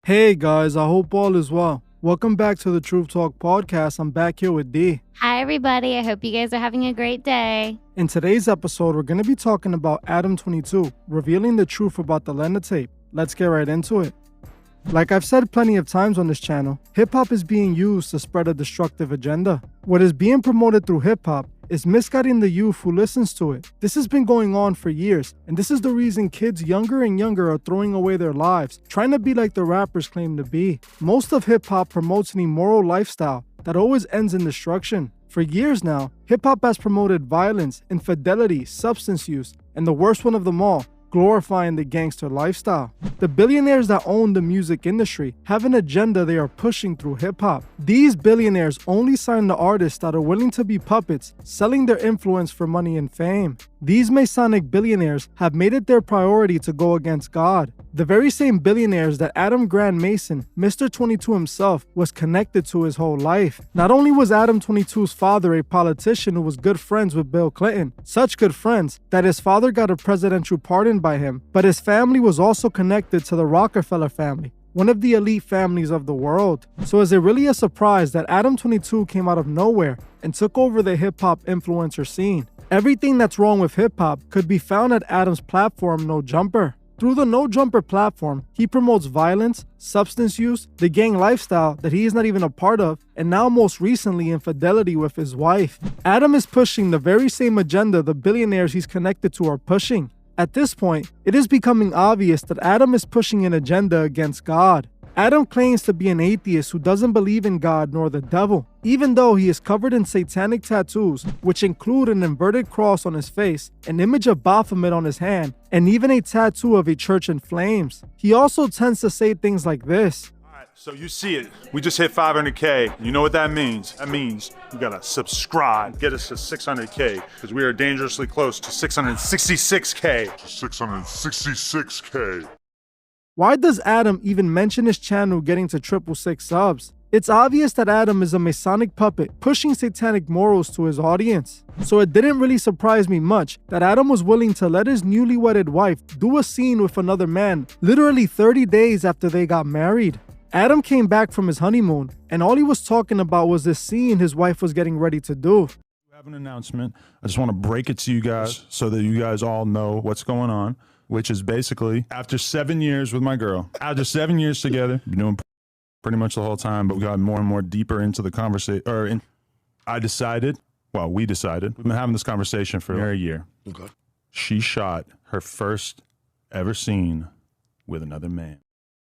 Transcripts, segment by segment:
Hey guys, I hope all is well. Welcome back to the Truth Talk podcast. I'm back here with D. Hi, everybody. I hope you guys are having a great day. In today's episode, we're going to be talking about Adam22, revealing the truth about the Lena tape. Let's get right into it. Like I've said plenty of times on this channel, hip-hop is being used to spread a destructive agenda. What is being promoted through hip-hop is misguiding the youth who listens to it. This has been going on for years, and this is the reason kids younger and younger are throwing away their lives, trying to be like the rappers claim to be. Most of hip-hop promotes an immoral lifestyle that always ends in destruction. For years now, hip-hop has promoted violence, infidelity, substance use, and the worst one of them all, glorifying the gangster lifestyle. The billionaires that own the music industry have an agenda they are pushing through hip-hop. These billionaires only sign the artists that are willing to be puppets, selling their influence for money and fame. These Masonic billionaires have made it their priority to go against God. The very same billionaires that Adam Grand Mason, Mr. 22 himself, was connected to his whole life. Not only was Adam 22's father a politician who was good friends with Bill Clinton, such good friends that his father got a presidential pardon by him, but his family was also connected to the Rockefeller family, one of the elite families of the world. So is it really a surprise that Adam 22 came out of nowhere and took over the hip-hop influencer scene? Everything that's wrong with hip-hop could be found at Adam's platform, No Jumper. Through the No Jumper platform, he promotes violence, substance use, the gang lifestyle that he is not even a part of, and now most recently infidelity with his wife. Adam is pushing the very same agenda the billionaires he's connected to are pushing. At this point, it is becoming obvious that Adam is pushing an agenda against God. Adam claims to be an atheist who doesn't believe in God nor the devil, even though he is covered in satanic tattoos, which include an inverted cross on his face, an image of Baphomet on his hand, and even a tattoo of a church in flames. He also tends to say things like this. So you see it, we just hit 500K. You know what that means? That means you gotta subscribe, get us to 600K, because we are dangerously close to 666K. 666K. Why does Adam even mention his channel getting to 666 subs? It's obvious that Adam is a Masonic puppet pushing satanic morals to his audience. So it didn't really surprise me much that Adam was willing to let his newly wedded wife do a scene with another man literally 30 days after they got married. Adam came back from his honeymoon, and all he was talking about was this scene his wife was getting ready to do. I have an announcement. I just want to break it to you guys so that you guys all know what's going on, which is basically after 7 years with my girl, after 7 years together, been doing pretty much the whole time, but we got more and more deeper into the conversation. We decided, we've been having this conversation for a year. Okay. She shot her first ever scene with another man.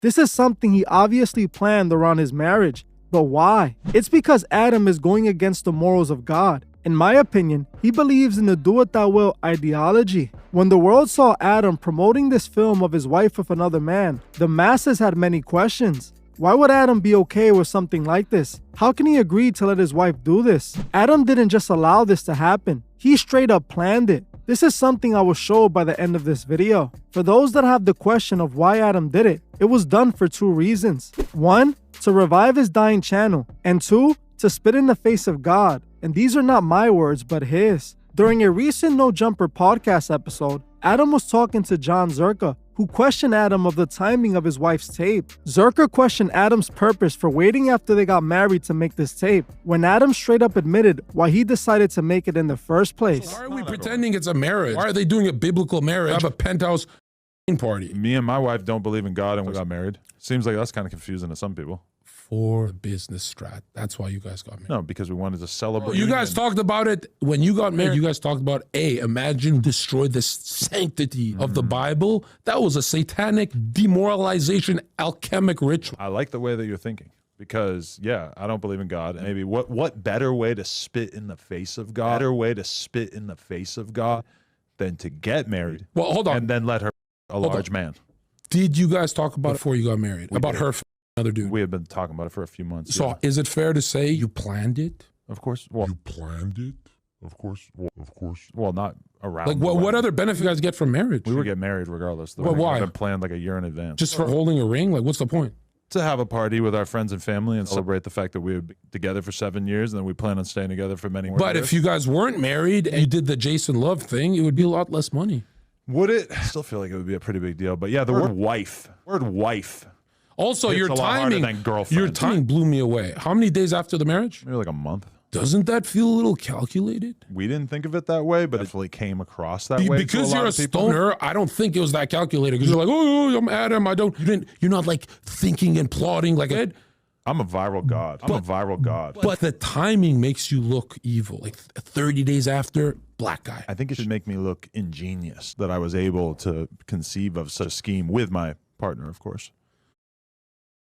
This is something he obviously planned around his marriage. But why? It's because Adam is going against the morals of God. In my opinion, he believes in the do-it-thou-will ideology. When the world saw Adam promoting this film of his wife with another man, the masses had many questions. Why would Adam be okay with something like this? How can he agree to let his wife do this? Adam didn't just allow this to happen. He straight up planned it. This is something I will show by the end of this video. For those that have the question of why Adam did it, it was done for two reasons. One, to revive his dying channel, and two, to spit in the face of God. And these are not my words, but his. During a recent No Jumper podcast episode, Adam was talking to John Zerka, who questioned Adam of the timing of his wife's tape. Zerka questioned Adam's purpose for waiting after they got married to make this tape, when Adam straight up admitted why he decided to make it in the first place. Why are we pretending it's a marriage? Why are they doing a biblical marriage? Have a penthouse party. Me and my wife don't believe in God and we got married. Seems like that's kind of confusing to some people. For business strat. That's why you guys got married. No, because we wanted to celebrate. You guys talked about it when you got married. You guys talked about, imagine destroy the sanctity of the Bible. That was a satanic demoralization, alchemic ritual. I like the way that you're thinking. Because, yeah, I don't believe in God. Maybe what better way to spit in the face of God? Better way to spit in the face of God than to get married. Well, hold on. And then let her a large man. Did you guys talk about it before you got married? About her another dude? We have been talking about it for a few months. So is it fair to say you planned it? Of course. Well, you planned it? Of course. Well, not around. Like what other benefit you guys get from marriage? We would get married regardless. Well, why? Been planned like a year in advance. Just for holding a ring? Like what's the point? To have a party with our friends and family and celebrate the fact that we would be together for 7 years and then we plan on staying together for many more years. But if you guys weren't married and you did the Jason Love thing, it would be a lot less money. Would it? I still feel like it would be a pretty big deal. But yeah, the word wife. Also, It's your a lot harder timing, than girlfriend. your timing blew me away. How many days after the marriage? Maybe like a month. Doesn't that feel a little calculated? We didn't think of it that way, but it definitely came across that way. Because to a you're lot a of people. stoner, I don't think it was that calculated. Because you're like, oh, I'm Adam. You're not like thinking and plotting like Ed. I'm a viral god. I'm a viral god. But the timing makes you look evil. Like 30 days after, black guy. I think it should make me look ingenious that I was able to conceive of such a scheme with my partner, of course.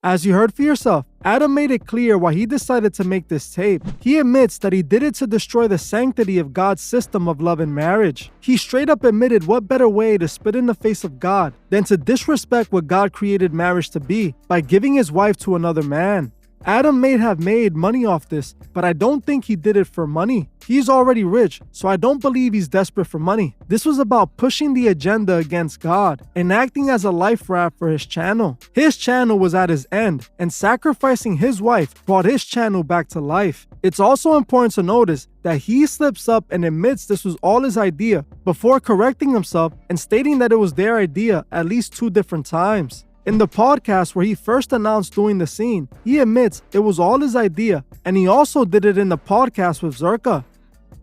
As you heard for yourself, Adam made it clear why he decided to make this tape. He admits that he did it to destroy the sanctity of God's system of love and marriage. He straight up admitted what better way to spit in the face of God than to disrespect what God created marriage to be by giving his wife to another man. Adam may have made money off this, but I don't think he did it for money. He's already rich, so I don't believe he's desperate for money. This was about pushing the agenda against God and acting as a life raft for his channel. His channel was at his end, and sacrificing his wife brought his channel back to life. It's also important to notice that he slips up and admits this was all his idea before correcting himself and stating that it was their idea at least 2 different times. In the podcast where he first announced doing the scene, he admits it was all his idea, and he also did it in the podcast with Zerka.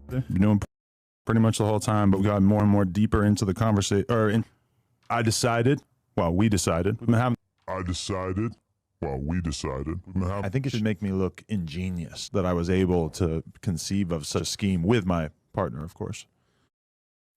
Been doing pretty much the whole time, but we got more and more deeper into the conversation. We decided. We've been having. I decided. We've been having. I think it should make me look ingenious that I was able to conceive of such a scheme with my partner, of course.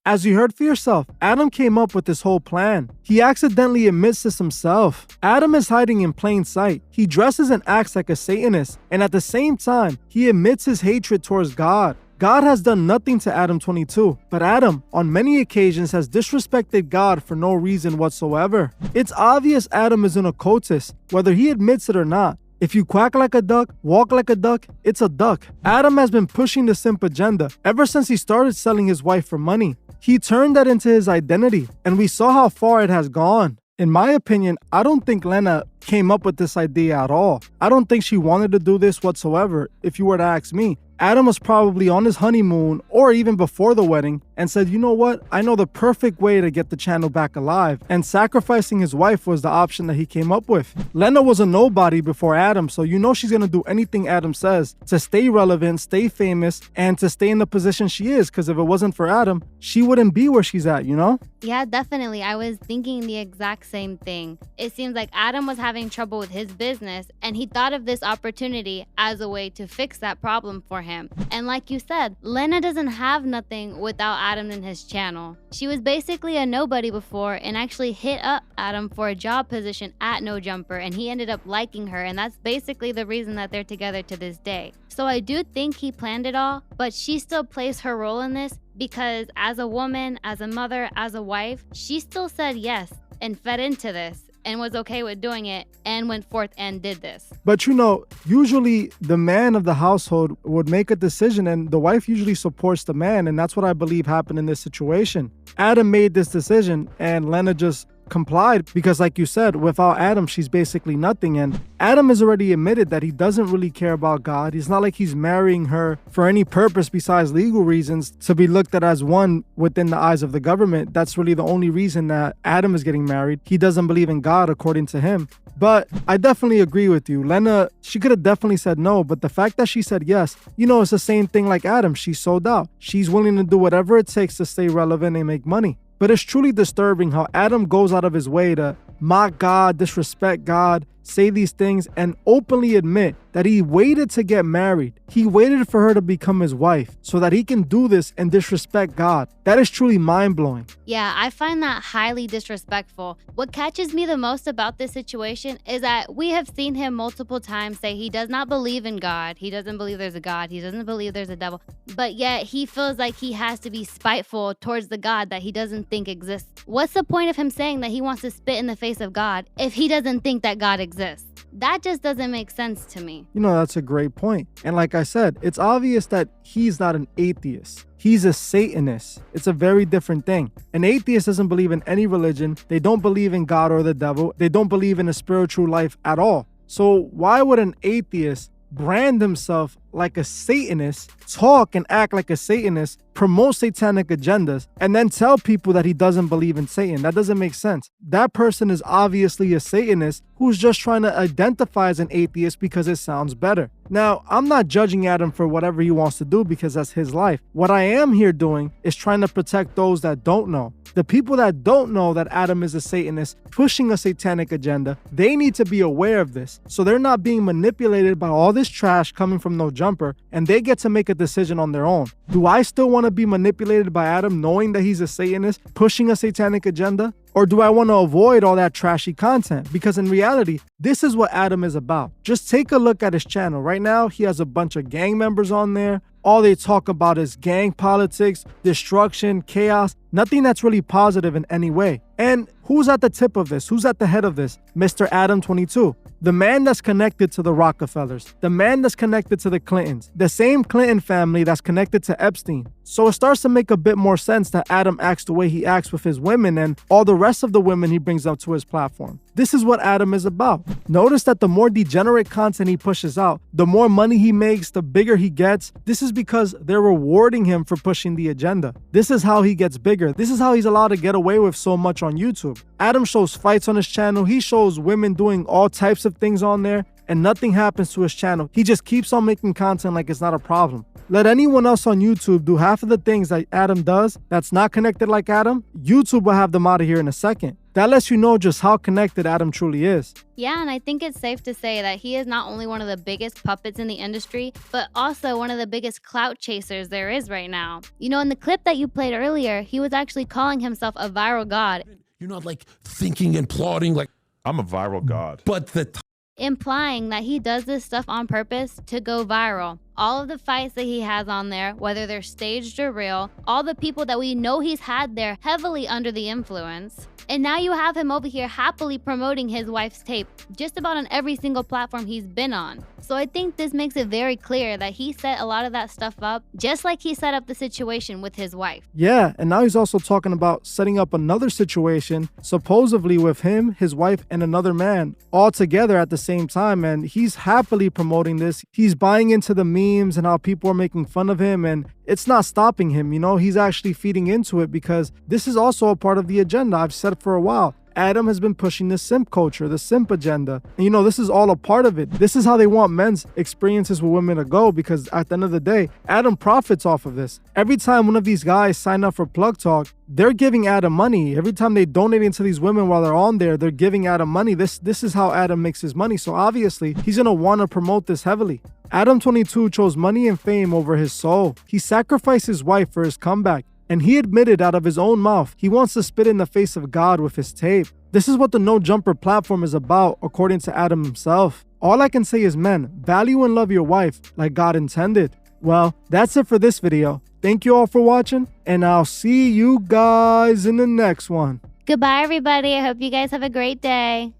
As you heard for yourself, Adam came up with this whole plan. He accidentally admits this himself. Adam is hiding in plain sight. He dresses and acts like a Satanist, and at the same time, he admits his hatred towards God. God has done nothing to Adam22, but Adam, on many occasions, has disrespected God for no reason whatsoever. It's obvious Adam is an occultist, whether he admits it or not. If you quack like a duck, walk like a duck, it's a duck. Adam has been pushing the simp agenda ever since he started selling his wife for money. He turned that into his identity, and we saw how far it has gone. In my opinion, I don't think Lena came up with this idea at all. I don't think she wanted to do this whatsoever, if you were to ask me. Adam was probably on his honeymoon or even before the wedding and said, you know what, I know the perfect way to get the channel back alive, and sacrificing his wife was the option that he came up with. Lena was a nobody before Adam, so you know she's gonna do anything Adam says to stay relevant, stay famous, and to stay in the position she is, because if it wasn't for Adam, she wouldn't be where she's at, you know? Yeah, definitely. I was thinking the exact same thing. It seems like Adam was having trouble with his business, and he thought of this opportunity as a way to fix that problem for him. And like you said, Lena doesn't have nothing without Adam in his channel. She was basically a nobody before and actually hit up Adam for a job position at No Jumper, and he ended up liking her, and that's basically the reason that they're together to this day. So I do think he planned it all, but she still plays her role in this because as a woman, as a mother, as a wife, she still said yes and fed into this and was okay with doing it and went forth and did this. But you know, usually the man of the household would make a decision and the wife usually supports the man, and that's what I believe happened in this situation. Adam made this decision and Lena just complied because, like you said, without Adam, she's basically nothing. And Adam has already admitted that he doesn't really care about God. It's not like he's marrying her for any purpose besides legal reasons to be looked at as one within the eyes of the government. That's really the only reason that Adam is getting married. He doesn't believe in God, according to him. But I definitely agree with you. Lena, she could have definitely said no, but the fact that she said yes, you know, it's the same thing like Adam. She's sold out. She's willing to do whatever it takes to stay relevant and make money. But it's truly disturbing how Adam goes out of his way to mock God, disrespect God, say these things, and openly admit that he waited to get married. He waited for her to become his wife so that he can do this and disrespect God. That is truly mind-blowing. Yeah, I find that highly disrespectful. What catches me the most about this situation is that we have seen him multiple times say he does not believe in God. He doesn't believe there's a God. He doesn't believe there's a devil. But yet he feels like he has to be spiteful towards the God that he doesn't think exists. What's the point of him saying that he wants to spit in the face of God if he doesn't think that God exists? That just doesn't make sense to me. You know, that's a great point. And like I said, it's obvious that he's not an atheist. He's a Satanist. It's a very different thing. An atheist doesn't believe in any religion. They don't believe in God or the devil. They don't believe in a spiritual life at all. So why would an atheist brand himself like a Satanist, talk and act like a Satanist, promote satanic agendas, and then tell people that he doesn't believe in Satan. That doesn't make sense. That person is obviously a Satanist who's just trying to identify as an atheist because it sounds better. Now, I'm not judging Adam for whatever he wants to do because that's his life. What I am here doing is trying to protect those that don't know. The people that don't know that Adam is a Satanist pushing a satanic agenda, they need to be aware of this. So they're not being manipulated by all this trash coming from No Jumper, and they get to make a decision on their own. Do I still want to be manipulated by Adam knowing that he's a Satanist pushing a satanic agenda? Or do I want to avoid all that trashy content? Because in reality, this is what Adam is about. Just take a look at his channel. Right now, he has a bunch of gang members on there. All they talk about is gang politics, destruction, chaos, nothing that's really positive in any way. And who's at the tip of this? Who's at the head of this? Mr. Adam22. The man that's connected to the Rockefellers, the man that's connected to the Clintons, the same Clinton family that's connected to Epstein. So it starts to make a bit more sense that Adam acts the way he acts with his women and all the rest of the women he brings up to his platform. This is what Adam is about. Notice that the more degenerate content he pushes out, the more money he makes, the bigger he gets. This is because they're rewarding him for pushing the agenda. This is how he gets bigger. This is how he's allowed to get away with so much on YouTube. Adam shows fights on his channel. He shows women doing all types of things on there, and nothing happens to his channel. He just keeps on making content like it's not a problem. Let anyone else on YouTube do half of the things that Adam does that's not connected like Adam, YouTube will have them out of here in a second. That lets you know just how connected Adam truly is. Yeah, and I think it's safe to say that he is not only one of the biggest puppets in the industry, but also one of the biggest clout chasers there is right now. You know, in the clip that you played earlier, he was actually calling himself a viral god. You're not like thinking and plotting like, I'm a viral god. but Implying that he does this stuff on purpose to go viral. All of the fights that he has on there, whether they're staged or real, all the people that we know he's had there heavily under the influence. And now you have him over here happily promoting his wife's tape just about on every single platform he's been on. So I think this makes it very clear that he set a lot of that stuff up, just like he set up the situation with his wife. Yeah, and now he's also talking about setting up another situation, supposedly with him, his wife, and another man all together at the same time. And he's happily promoting this. He's buying into the memes and how people are making fun of him, and it's not stopping him. You know, he's actually feeding into it because this is also a part of the agenda. I've said for a while. Adam has been pushing the simp culture, the simp agenda. And you know, this is all a part of it. This is how they want men's experiences with women to go, because at the end of the day, Adam profits off of this. Every time one of these guys sign up for Plug Talk, they're giving Adam money. Every time they donate into these women while they're on there, they're giving Adam money. This is how Adam makes his money. So obviously, he's going to want to promote this heavily. Adam22 chose money and fame over his soul. He sacrificed his wife for his comeback. And he admitted out of his own mouth, he wants to spit in the face of God with his tape. This is what the No Jumper platform is about, according to Adam himself. All I can say is, men, value and love your wife like God intended. Well, that's it for this video. Thank you all for watching, and I'll see you guys in the next one. Goodbye, everybody. I hope you guys have a great day.